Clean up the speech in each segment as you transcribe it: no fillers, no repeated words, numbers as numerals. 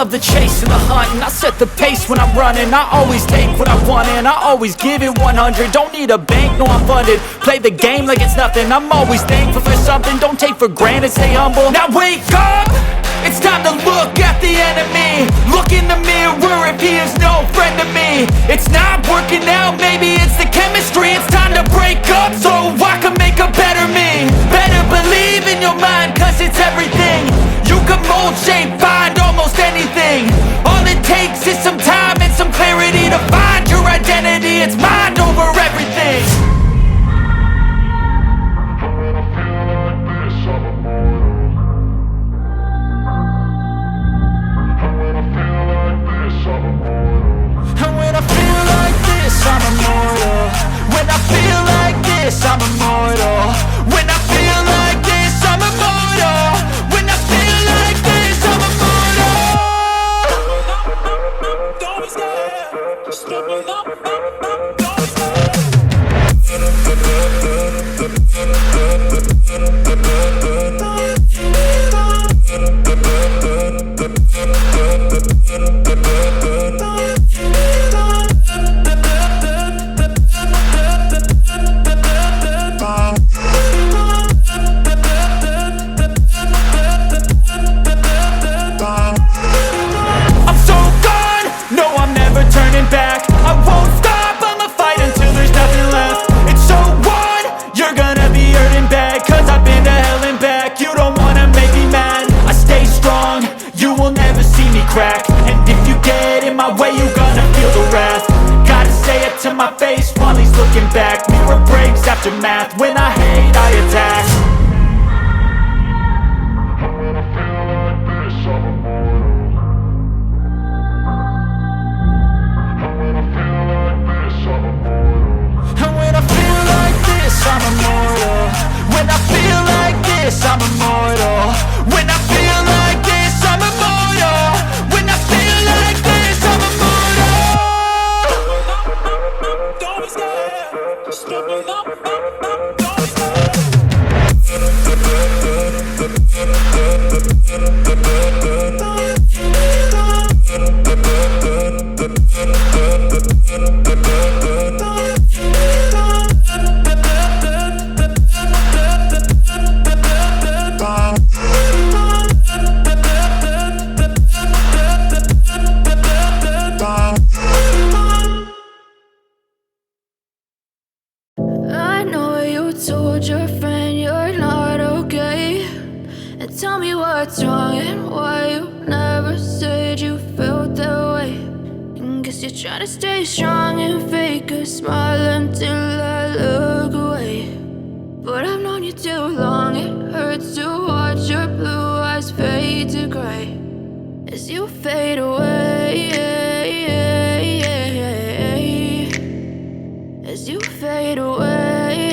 love the chase and the hunt, and I set the pace when I'm running. I always take what I want and I always give it 100. Don't need a bank, no I'm funded. Play the game like it's nothing. I'm always thankful for something. Don't take for granted, stay humble. Now wake up! It's time to look at the enemy. Look in the mirror if he is no friend to me. It's not working out, maybe it's the chemistry. It's time to break up so I can make a better me. Better believe in your mind, cause it's everything. You can mold, shape, find almost anything. All it takes is some time and some clarity to find your identity. It's mind over everything. I'm immortal. When I feel like this, I'm immortal. When I feel like this, I'm immortal. When I feel like this, I'm immortal. Don't be scared. Just step it up. Don't be scared. And if you get in my way, you gonna feel the wrath. Gotta say it to my face while he's looking back. Mirror breaks after math. When I hate, I attack. And when I feel like this, I'm immortal. When I feel like this, I'm immortal. When I feel like this, I'm immortal. When I feel like this, I'm immortal. Don't be scared. Just step it up. Don't be scared. I know you told your friend you're not okay, and tell me what's wrong and why you never said you felt that way. And guess you're trying to stay strong and fake a smile until I look away. But I've known you too long, it hurts to watch your blue eyes fade to gray as you fade away. As you fade away.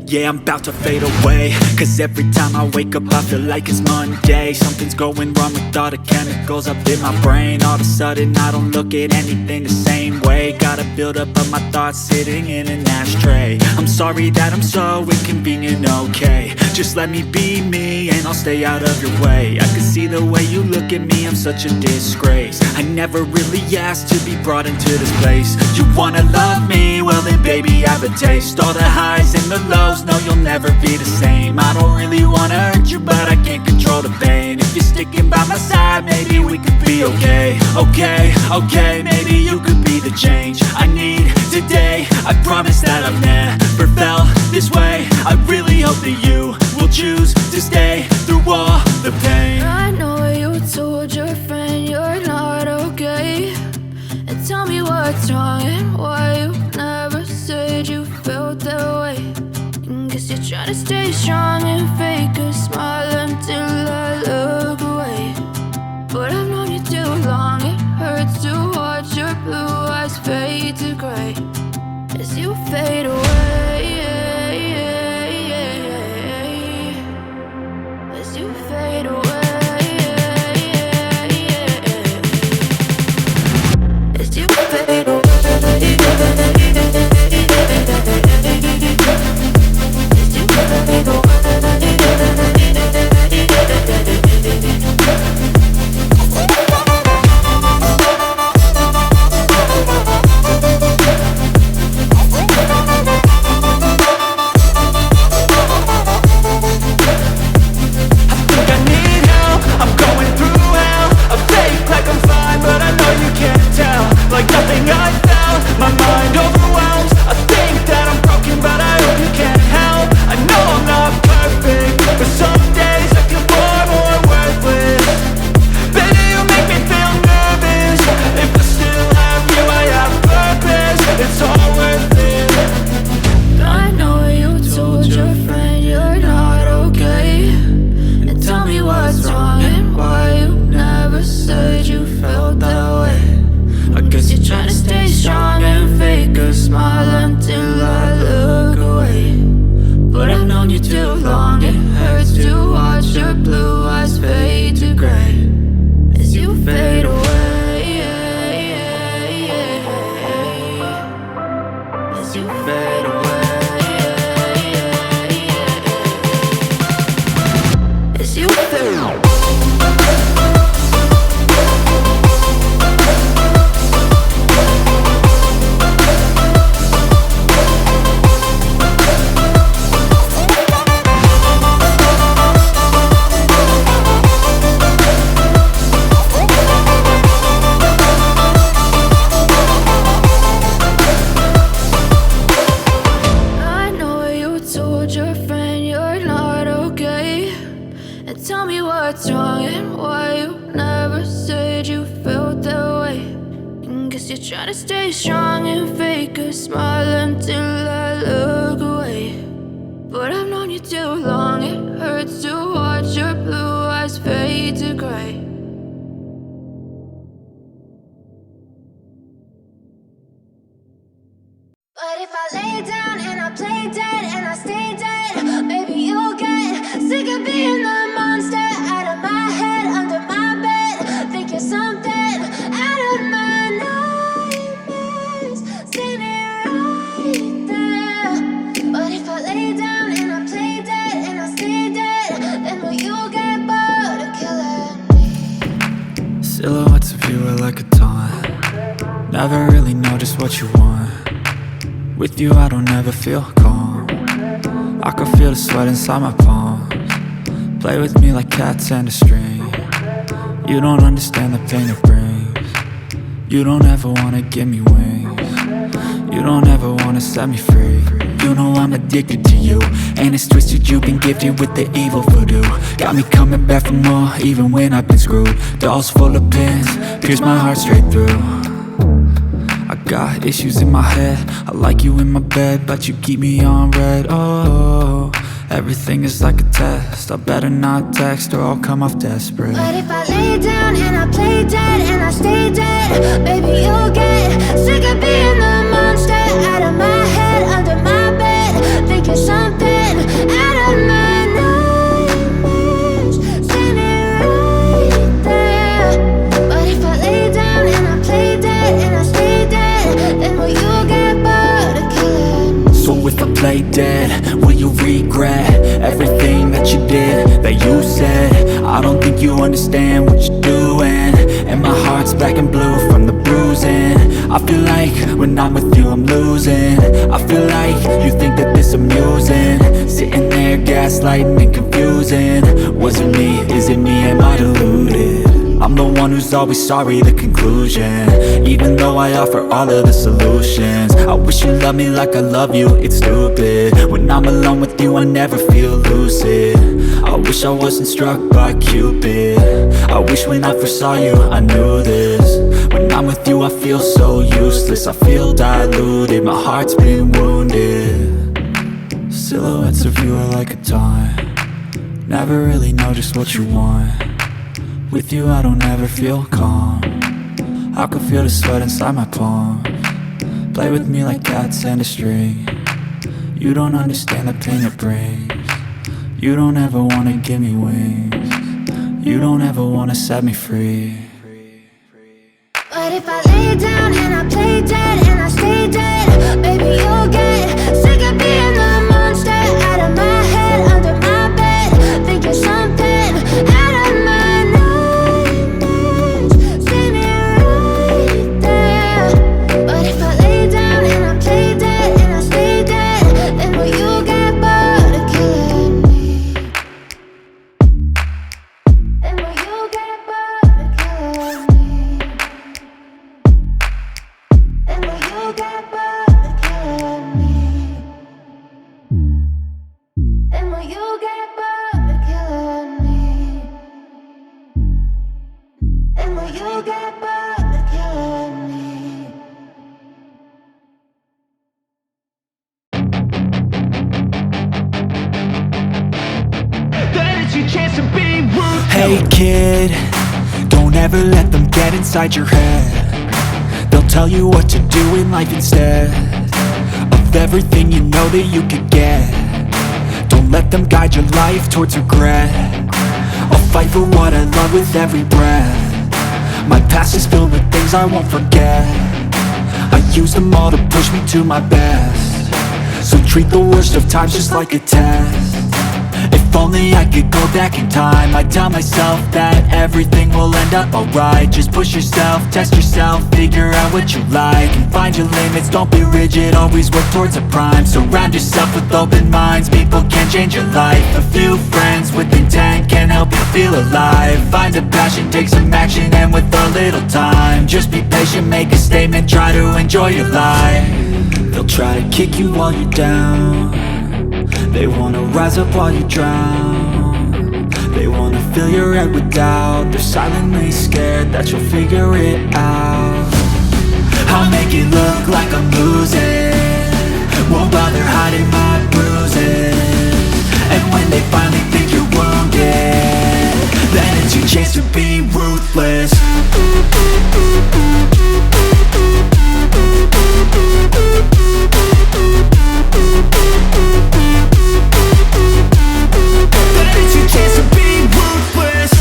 Yeah, I'm about to fade away, cause every time I wake up I feel like it's Monday. Something's going wrong with all the chemicals up in my brain. All of a sudden I don't look at anything the same way. Gotta build up of my thoughts sitting in an ashtray. I'm sorry that I'm so inconvenient, okay. Just let me be me and I'll stay out of your way. I can see the way you look at me, I'm such a disgrace. I never really asked to be brought into this place. You wanna love me? Well then baby have a taste. All the highs and the lows, no you'll never be the same. I don't really wanna hurt you but I can't control the pain. If you're sticking by my side, maybe we could be okay. Okay, maybe you could be the change I need today. I promise that I've never felt this way. I really hope that you will choose to stay through all the pain. I know you told your friend you're not okay, and tell me what's wrong and why you never said you felt that way. And guess you're trying to stay strong and fake a smile until I look away. But I've known you too long, it hurts to watch your blue eyes fade to gray as you fade away. As you fade away. As you fade away. As you fade away. smile until I look away. But I've known you too long, it hurts to watch your blue eyes fade to gray as you fade away, as you fade away, as you fade away. Tell me what's wrong and why you never said you felt that way. And guess you're trying to stay strong and fake a smile until I look away. But I've known you too long, it hurts to watch your blue eyes fade to gray. But if I lay down and I play dead and I stay dead, maybe you'll get sick of being the monster out of my head, under my bed. Think you're something out of my nightmares, standing right there. But if I lay down and I play dead and I stay dead, then will you get bored of killing me? Silhouettes of you are like a taunt. Never really know just what you want. With you I don't ever feel calm. I can feel the sweat inside my palms. Play with me like cats and a string. You don't understand the pain it brings. You don't ever wanna give me wings. You don't ever wanna set me free. You know I'm addicted to you, and it's twisted you've been gifted with the evil voodoo. Got me coming back for more even when I've been screwed. Dolls full of pins, pierce my heart straight through. I got issues in my head, I like you in my bed, but you keep me on red. Oh, everything is like a test, I better not text or I'll come off desperate. But if I lay down and I play dead and I stay dead, baby you'll get sick of being the monster out of my head, under my bed. Think you're something out of my nightmares, standing right there. But if I lay down and I play dead and I stay dead, then will you get bored of killing me? So if I play dead, will you regret everything that you did, that you said? I don't think you understand what you're doing, and my heart's black and blue from the bruising. I feel like when I'm with you I'm losing. I feel like you think that this amusing, sitting there gaslighting and confusing. Was it me? Is it me? Am I deluded? I'm the one who's always sorry, the conclusion, even though I offer all of the solutions. I wish you loved me like I love you, it's stupid. When I'm alone with you I never feel lucid. I wish I wasn't struck by Cupid. I wish when I first saw you I knew this. When I'm with you I feel so useless, I feel diluted, my heart's been wounded. Silhouettes of you are like a taunt. Never really know just what you want. With you I don't ever feel calm. I can feel the sweat inside my palms. Play with me like cats and a string. You don't understand the pain it brings. You don't ever wanna give me wings. You don't ever wanna set me free. But if I lay down and I play dead and I stay dead, baby you'll get sick of being the monster out of my head, under my bed. Think you're something out of my nightmares, standing right there. But if I lay down and I play dead and I stay dead, then will you get bored of killing me? Then will you get bored of killing me? Then will you get bored of killing me? Then will you get bored of killing me? Then will you get bored of killing me? That is your chance to be rude. Hey kid, don't ever let them get inside your head. They'll tell you what to do in life instead. of everything you know that you could get. Don't let them guide your life towards regret. I'll fight for what I love with every breath. My past is filled with things I won't forget. I use them all to push me to my best. So treat the worst of times just like a test. If only I could go back in time, I'd tell myself that everything will end up alright. Just push yourself, test yourself, figure out what you like, and find your limits, don't be rigid, always work towards a prime. Surround yourself with open minds, people can change your life. A few friends with intent can help you feel alive. Find a passion, take some action, and with a little time, just be patient, make a statement, try to enjoy your life. They'll try to kick you while you're down. They wanna rise up while you drown. They wanna fill your head with doubt. They're silently scared that you'll figure it out. I'll make it look like I'm losing, won't bother hiding my bruises. And when they finally think you're wounded, then it's your chance to be ruthless. Chance to be ruthless.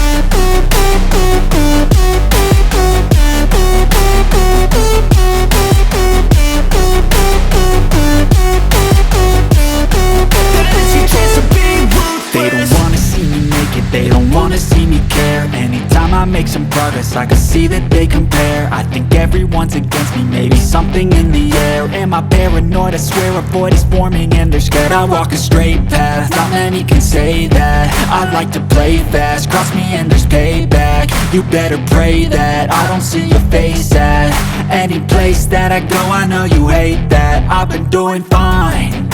They don't wanna see me make it, they don't wanna see me care. Anytime I make some progress, I can see that they compare. I think everyone's against me, maybe something in the air. Am I paranoid? I swear a void is forming and they're scared. I walk a straight path, not many can say that. I like to play fast, cross me and there's payback. You better pray that I don't see your face at any place that I go. I know you hate that. I've been doing fine,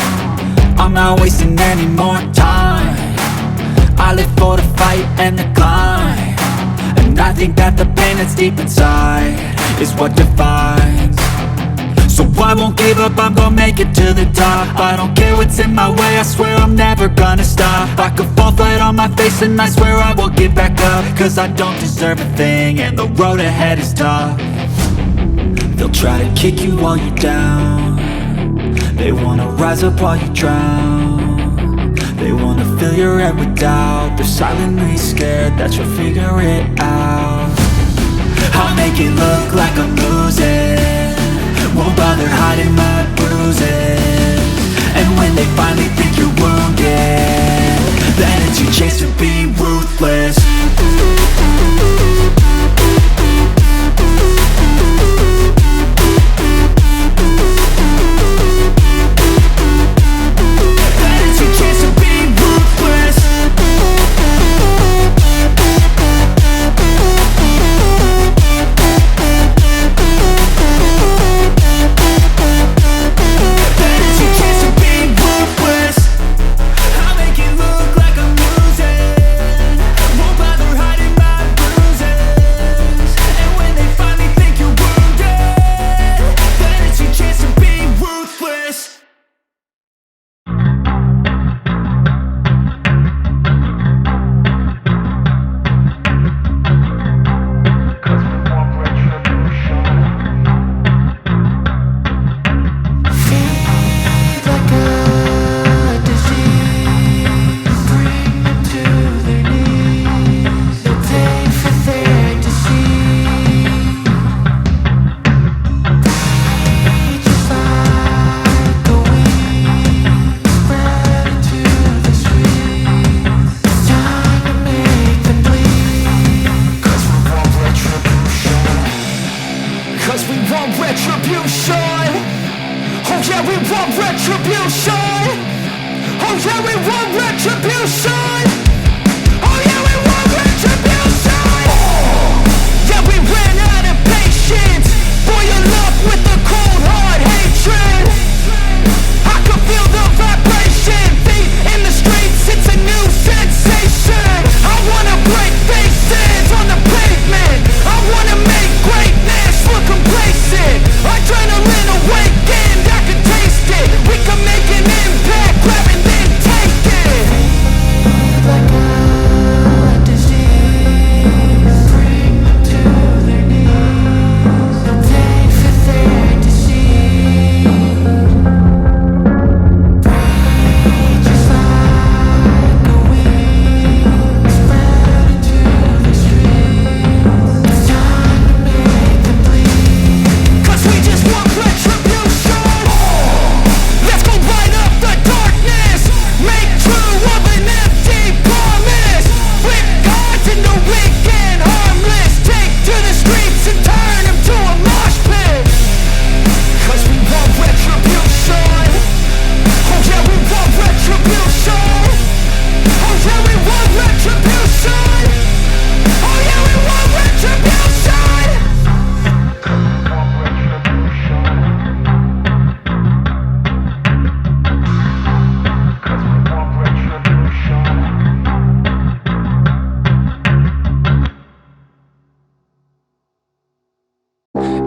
I'm not wasting any more time. I live for the fight and the climb, and I think that the pain that's deep inside is what defines. So I won't give up, I'm gonna make it to the top. I don't care what's in my way, I swear I'm never gonna stop. I could fall flat on my face and I swear I will get back up, cause I don't deserve a thing and the road ahead is tough. They'll try to kick you while you're down. They wanna rise up while you drown. They wanna fill your head with doubt. They're silently scared that you'll figure it out. I'll make it look like I'm losing, won't bother hiding my bruises. And when they finally think you're wounded, then it's your chance to be ruthless.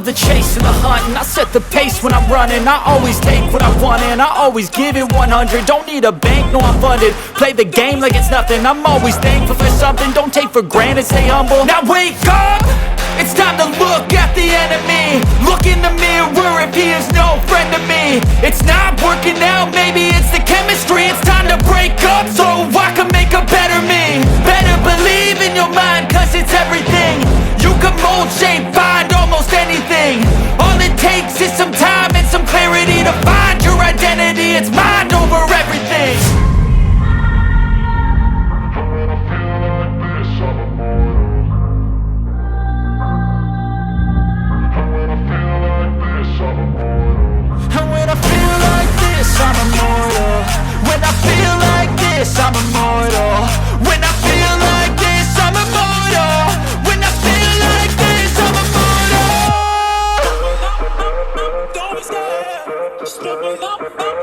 love the chase and the hunt, and I set the pace when I'm running. I always take what I want and I always give it 100. Don't need a bank, no I'm funded. Play the game like it's nothing. I'm always thankful for something. Don't take for granted, stay humble. Now wake up! It's time to look at the enemy. Look in the mirror if he is no friend to me. It's not working out, maybe it's the chemistry. It's time to break up so I can make a better me. Better believe in your mind, cause it's everything. You can mold, shape, find almost anything. All it takes is some time and some clarity to find your identity. It's mind over everything. And when I feel like this, I'm immortal. When I feel like this, I'm immortal. When I feel like this, I'm immortal. When I feel like this, I'm immortal. Don't stop, just level up, don't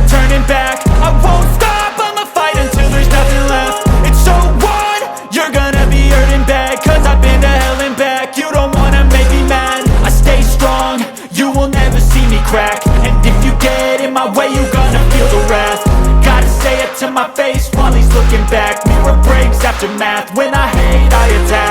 turning back. I won't stop, I'ma fight until there's nothing left. It's so on, you're gonna be hurting bad, cause I've been to hell and back. You don't wanna make me mad, I stay strong, you will never see me crack. And if you get in my way, you're gonna feel the wrath. Gotta say it to my face while he's looking back. Mirror breaks after math, when I hate I attack.